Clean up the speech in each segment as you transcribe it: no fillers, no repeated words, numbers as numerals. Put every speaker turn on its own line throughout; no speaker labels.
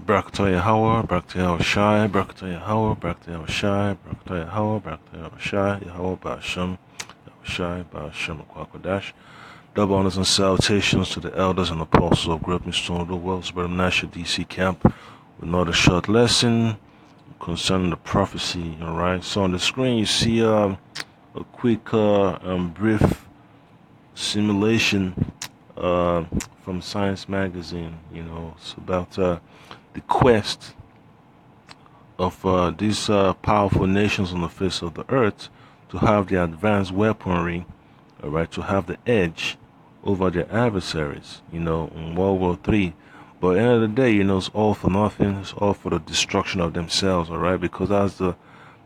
Brakta Yahweh, Brakta Yahushai, Brakta Yahweh, Brakta Yahushai, Brakta Yahweh, Brakta Yahushai, Yahweh Ba'ashem, Yahushai, Ba'ashem, Kwakadash. Double honors and salutations to the elders and apostles of Great Stone of the World's Brother Nasha DC Camp with another short lesson concerning the prophecy. Alright, so on the screen you see a quick brief simulation from Science Magazine. It's about the quest of these powerful nations on the face of the earth to have the advanced weaponry, all right, to have the edge over their adversaries, in World War III. But at the end of the day, it's all for nothing. It's all for the destruction of themselves, all right, because that's the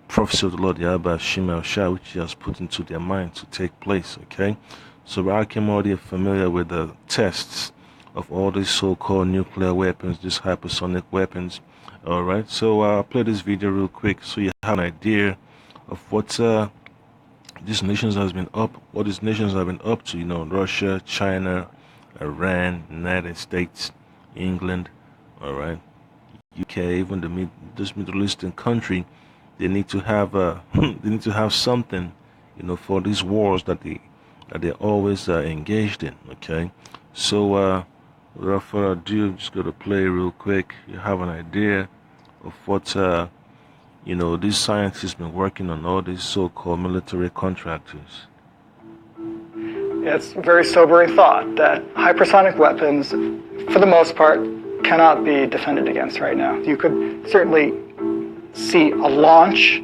prophecy of the Lord Yahweh Shema Shah, which he has put into their mind to take place, okay? So I came already familiar with the tests of all these so-called nuclear weapons, these hypersonic weapons. All right, so I'll play this video real quick so you have an idea of what these nations have been up to. Russia, China, Iran, United States, England, all right, UK, even this Middle Eastern country. They need to have they need to have something, for these wars that they're always engaged in. Okay, so without further ado, I'm just gonna play real quick. You have an idea of what these scientists been working on, all these so-called military contractors.
It's a very sobering thought that hypersonic weapons, for the most part, cannot be defended against right now. You could certainly see a launch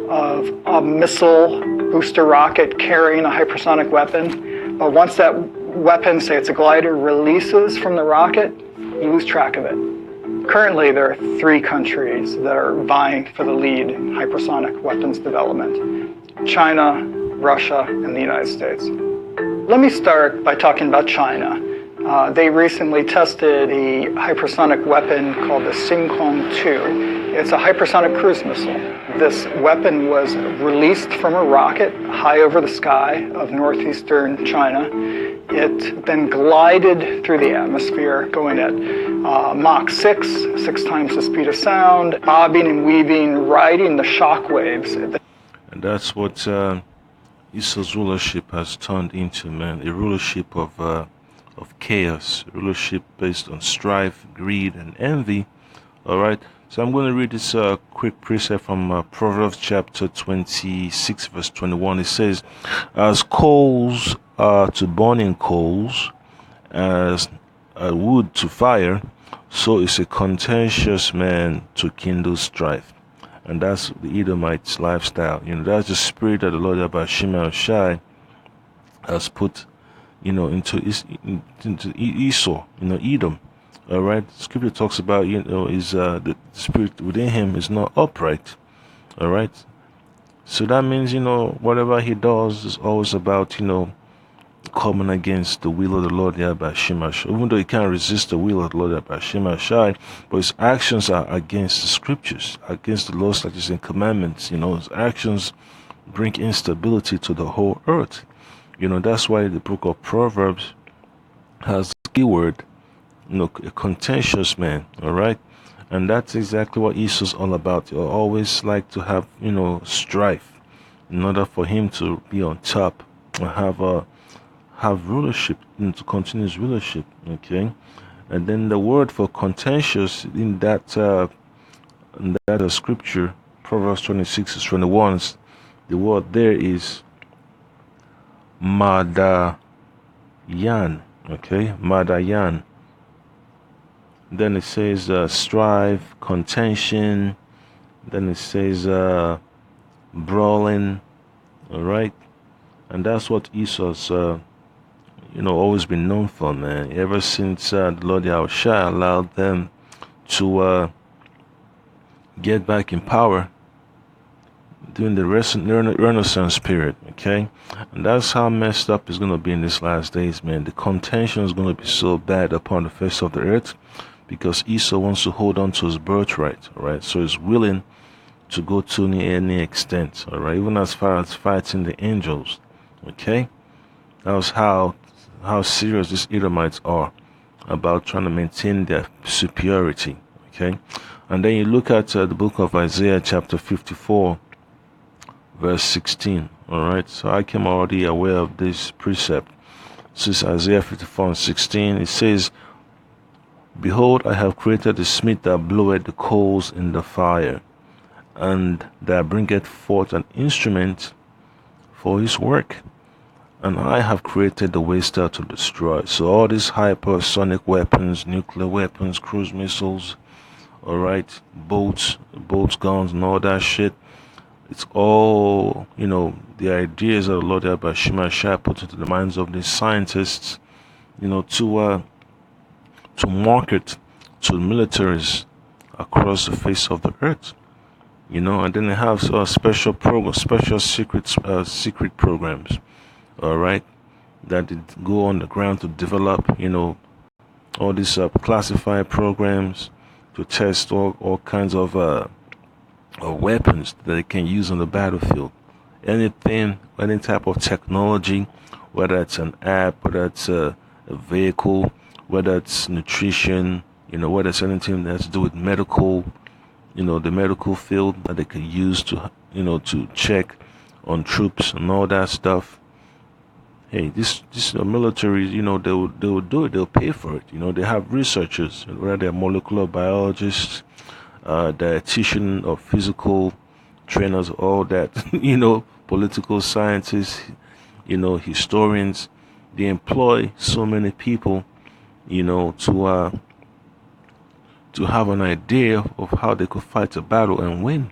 of a missile booster rocket carrying a hypersonic weapon, but once that weapon, say it's a glider, releases from the rocket, you lose track of it. Currently, there are 3 countries that are vying for the lead in hypersonic weapons development: China, Russia, and the United States. Let me start by talking about China. They recently tested a hypersonic weapon called the Xinghuang-2. It's a hypersonic cruise missile. This weapon was released from a rocket high over the sky of northeastern China. It then glided through the atmosphere, going at Mach 6, 6 times the speed of sound, bobbing and weaving, riding the shock waves.
And that's what Esau's rulership has turned into, man. A rulership of chaos, a rulership based on strife, greed, and envy. All right. So I'm going to read this quick precept from Proverbs chapter 26, verse 21. It says, "As coals are to burning coals, as wood to fire, so is a contentious man to kindle strife." And that's the Edomite's lifestyle. That's the spirit that the Lord Abba Shema Shai has put, into Esau, Edom. All right, Scripture talks about, is the spirit within him is not upright. All right, so that means, whatever he does is always about, coming against the will of the Lord Yahweh Shema Shai. Even though he can't resist the will of the Lord Yahweh Shema Shai, but his actions are against the scriptures, against the laws, statutes, and commandments. His actions bring instability to the whole earth. That's why the book of Proverbs has the keyword, a contentious man. All right, and that's exactly what Esau's all about. He always like to have, strife in order for him to be on top and have rulership, to continue his rulership. Okay, and then the word for contentious in that scripture, Proverbs 26 is 21. The word there is Madayan. Okay, Madayan. Then it says strife, contention. Then it says brawling. All right, and that's what Esau's always been known for, man. Ever since the Lord Yahushua allowed them to get back in power during the Renaissance period, okay? And that's how messed up it's going to be in these last days, man. The contention is going to be so bad upon the face of the earth because Esau wants to hold on to his birthright, all right? So he's willing to go to any extent, all right? Even as far as fighting the angels, okay? That was how serious these Edomites are about trying to maintain their superiority, Okay, and then you look at the book of Isaiah, chapter 54, verse 16. All right, so I came already aware of this precept. Since Isaiah 54 and 16, it says, "Behold, I have created the smith that bloweth the coals in the fire, and that bringeth forth an instrument for his work. And I have created the waster to destroy." So all these hypersonic weapons, nuclear weapons, cruise missiles, all right, boats, guns, and all that shit. It's all, the ideas that the Lord Abashima Shah put into the minds of these scientists, to market to the militaries across the face of the earth. And then they have special programs, special secret programs, all right, that they go on the ground to develop, all these classified programs to test all kinds of weapons that they can use on the battlefield. Anything, any type of technology, whether it's an app, whether it's a vehicle, whether it's nutrition, whether it's anything that has to do with medical, the medical field that they could use to, to check on troops and all that stuff. Hey, this military, they will do it. They'll pay for it. They have researchers, whether they're molecular biologists, dietitian or physical trainers, all that, political scientists, historians. They employ so many people, to have an idea of how they could fight a battle and win.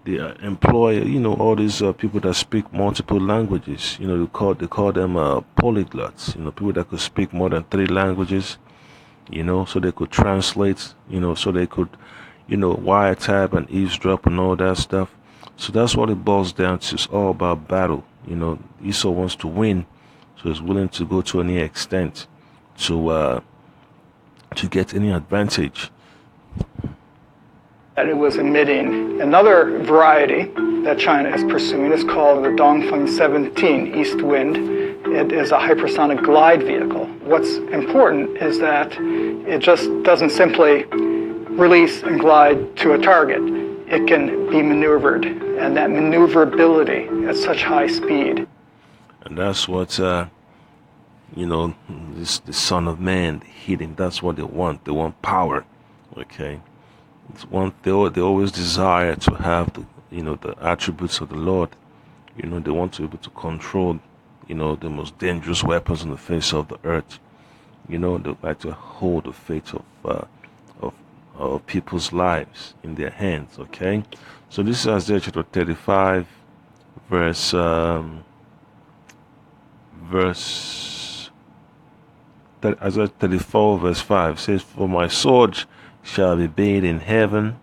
They employ, all these people that speak multiple languages. They call them polyglots. People that could speak more than 3 languages. So they could translate. So they could, wiretap and eavesdrop and all that stuff. So that's what it boils down to. It's all about battle. Esau wants to win, so he's willing to go to any extent to get any advantage.
That it was emitting. Another variety that China is pursuing is called the Dongfeng 17 East Wind. It is a hypersonic glide vehicle. What's important is that it just doesn't simply release and glide to a target. It can be maneuvered, and that maneuverability at such high speed.
And that's what, the Son of Man, the hidden, that's what they want. They want power, okay? They always desire to have the attributes of the Lord. They want to be able to control, the most dangerous weapons on the face of the earth. They like to hold the fate of people's lives in their hands. Okay, so this is Isaiah chapter 35, Isaiah 34 verse 5 says, "For my sword shall be bathed in heaven,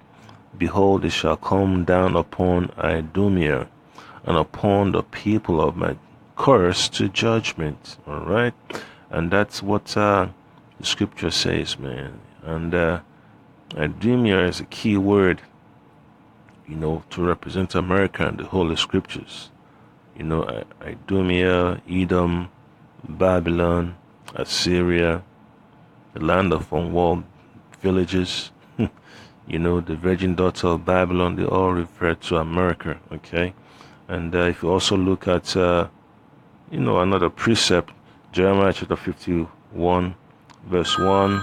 behold, it shall come down upon Idumea, and upon the people of my curse to judgment." All right, and that's what the scripture says, man. And Idumea is a key word, to represent America and the Holy Scriptures. Idumea, Edom, Babylon, Assyria, the land of unwalled villages, the virgin daughter of Babylon, they all refer to America, okay? And if you also look at, another precept, Jeremiah chapter 51, verse 1,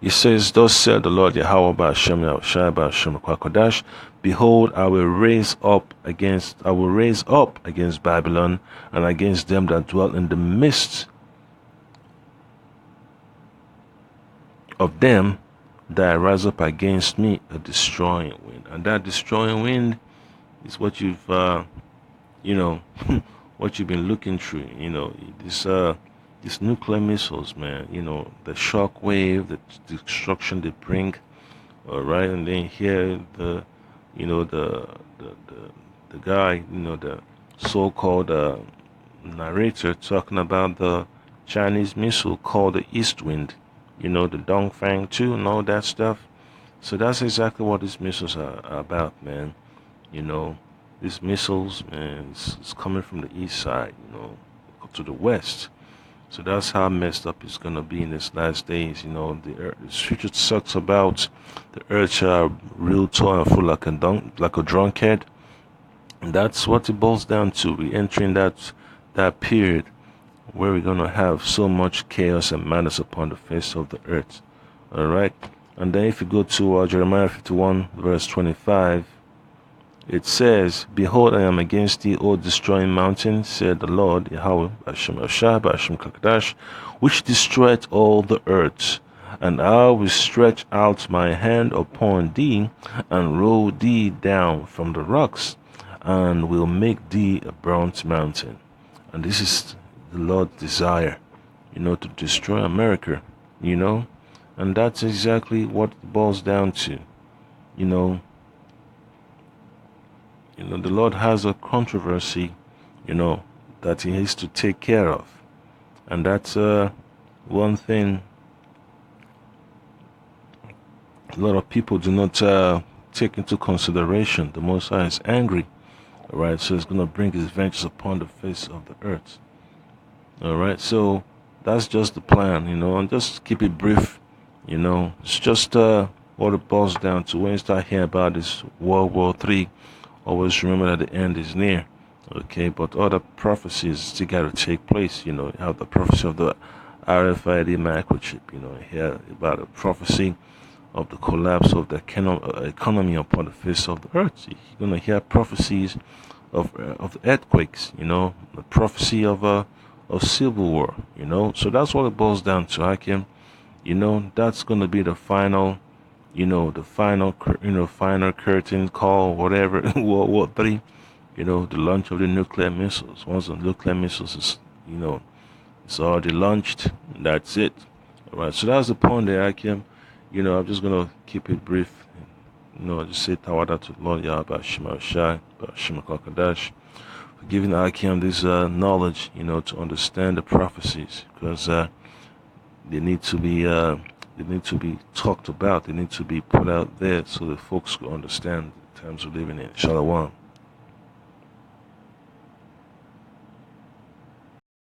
it says, "Thus said the Lord Yahweh Ba'ashem Yahushua Ba'ashem Kwakodash, behold, I will raise up against Babylon and against them that dwell in the midst of them that rise up against me, a destroying wind." And that destroying wind is what you've what you've been looking through. These nuclear missiles, man. The shock wave, the destruction they bring. All right, and then here the guy, the so-called narrator talking about the Chinese missile called the East Wind. The Dongfeng 2 and all that stuff. So that's exactly what these missiles are about, man. These missiles, man, it's coming from the east side, to the west. So that's how messed up it's gonna be in these last days. The earth, the scripture talks about the earth shall real tall and full like a drunkard. And that's what it boils down to. We're entering that period where we're gonna have so much chaos and madness upon the face of the earth. All right. And then if you go to Jeremiah 51 verse 25, it says, "Behold, I am against thee, O destroying mountain, said the Lord, Yahweh, Hashem Ashah, Hashem Kakadash, which destroyed all the earth. And I will stretch out my hand upon thee, and roll thee down from the rocks, and will make thee a burnt mountain." And this is the Lord's desire, to destroy America, and that's exactly what it boils down to, you know. The Lord has a controversy, that He has to take care of, and that's one thing a lot of people do not take into consideration. The Most High is angry, all right? So He's going to bring His vengeance upon the face of the earth, all right? So that's just the plan, and just keep it brief, It's just what it boils down to. When you start hearing about this World War III, always remember that the end is near, okay? But other prophecies still got to take place, You have the prophecy of the RFID microchip, Hear about the prophecy of the collapse of the economy upon the face of the earth. You're gonna hear prophecies of earthquakes, the prophecy of civil war, So that's what it boils down to, Hakim. That's gonna be the final, the final curtain call, whatever, World War III. The launch of the nuclear missiles. Once the nuclear missiles is, it's already launched. That's it. All right. So that's the point there, Hakim. I'm just gonna keep it brief. Just say Tawada to Lord Yahweh Shema Shai, Shema Kakadash, for giving Akim this knowledge, to understand the prophecies, because they need to be talked about. They need to be put out there so that folks will understand the times we're living in. Shalom.